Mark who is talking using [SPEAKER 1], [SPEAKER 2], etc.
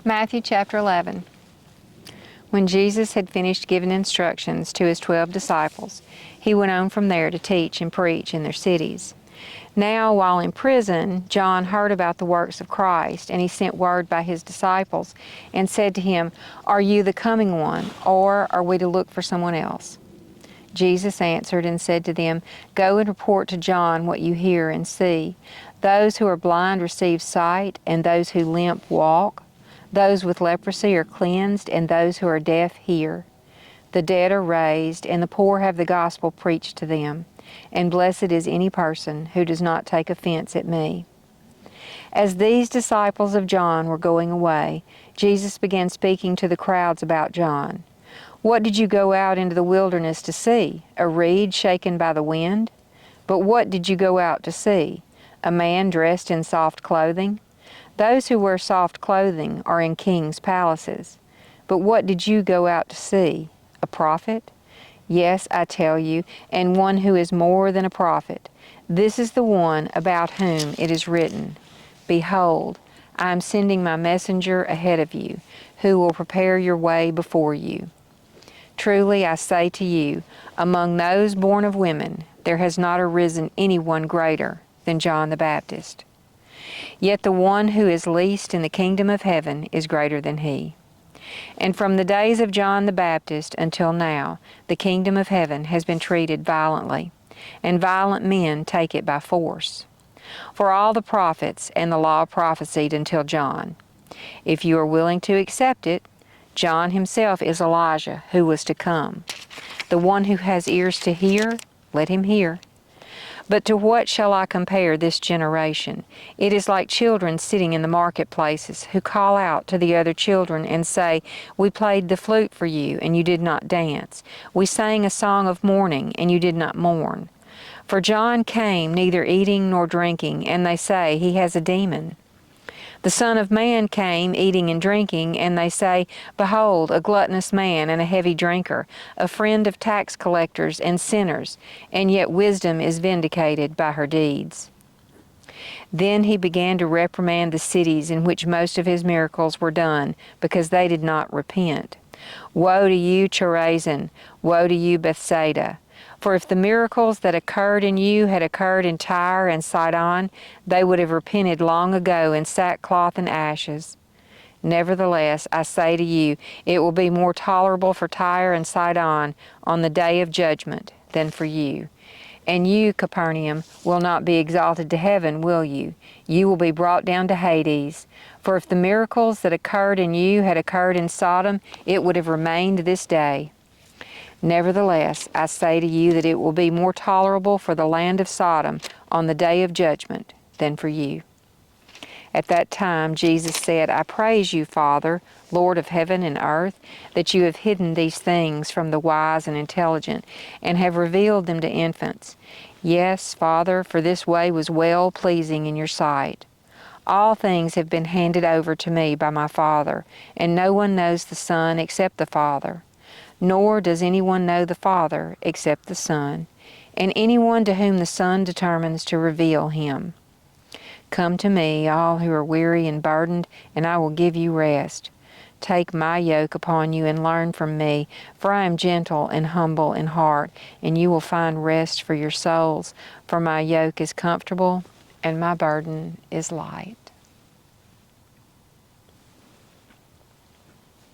[SPEAKER 1] Matthew chapter 11. When Jesus had finished giving instructions to his 12 disciples, he went on from there to teach and preach in their cities. Now, while in prison, John heard about the works of Christ, and he sent word by his disciples and said to him, "Are you the coming one, or are we to look for someone else?" Jesus answered and said to them, "Go and report to John what you hear and see. Those who are blind receive sight, and those who limp walk. Those with leprosy are cleansed, and those who are deaf hear. The dead are raised, and the poor have the gospel preached to them. And blessed is any person who does not take offense at me." As these disciples of John were going away, Jesus began speaking to the crowds about John. "What did you go out into the wilderness to see? A reed shaken by the wind? But what did you go out to see? A man dressed in soft clothing? Those who wear soft clothing are in kings' palaces. But what did you go out to see? A prophet? Yes, I tell you, and one who is more than a prophet. This is the one about whom it is written, 'Behold, I am sending my messenger ahead of you, who will prepare your way before you.' Truly I say to you, among those born of women, there has not arisen anyone greater than John the Baptist. Yet the one who is least in the kingdom of heaven is greater than he. And from the days of John the Baptist until now, the kingdom of heaven has been treated violently, and violent men take it by force. For all the prophets and the law prophesied until John. If you are willing to accept it, John himself is Elijah who was to come. The one who has ears to hear, let him hear. But to what shall I compare this generation? It is like children sitting in the marketplaces who call out to the other children and say, 'We played the flute for you, and you did not dance. We sang a song of mourning, and you did not mourn.' For John came neither eating nor drinking, and they say he has a demon. The Son of Man came eating and drinking, and they say, 'Behold, a gluttonous man and a heavy drinker, a friend of tax collectors and sinners,' and yet wisdom is vindicated by her deeds." Then he began to reprimand the cities in which most of his miracles were done, because they did not repent. "Woe to you, Chorazin! Woe to you, Bethsaida! For if the miracles that occurred in you had occurred in Tyre and Sidon, they would have repented long ago in sackcloth and ashes. Nevertheless, I say to you, it will be more tolerable for Tyre and Sidon on the day of judgment than for you. And you, Capernaum, will not be exalted to heaven, will you? You will be brought down to Hades. For if the miracles that occurred in you had occurred in Sodom, it would have remained this day. Nevertheless, I say to you that it will be more tolerable for the land of Sodom on the day of judgment than for you." At that time Jesus said, "I praise you, Father, Lord of heaven and earth, that you have hidden these things from the wise and intelligent, and have revealed them to infants. Yes, Father, for this way was well-pleasing in your sight. All things have been handed over to me by my Father, and no one knows the Son except the Father. Nor does anyone know the Father except the Son, and anyone to whom the Son determines to reveal him. Come to me, all who are weary and burdened, and I will give you rest. Take my yoke upon you and learn from me, for I am gentle and humble in heart, and you will find rest for your souls. For my yoke is comfortable, and my burden is light."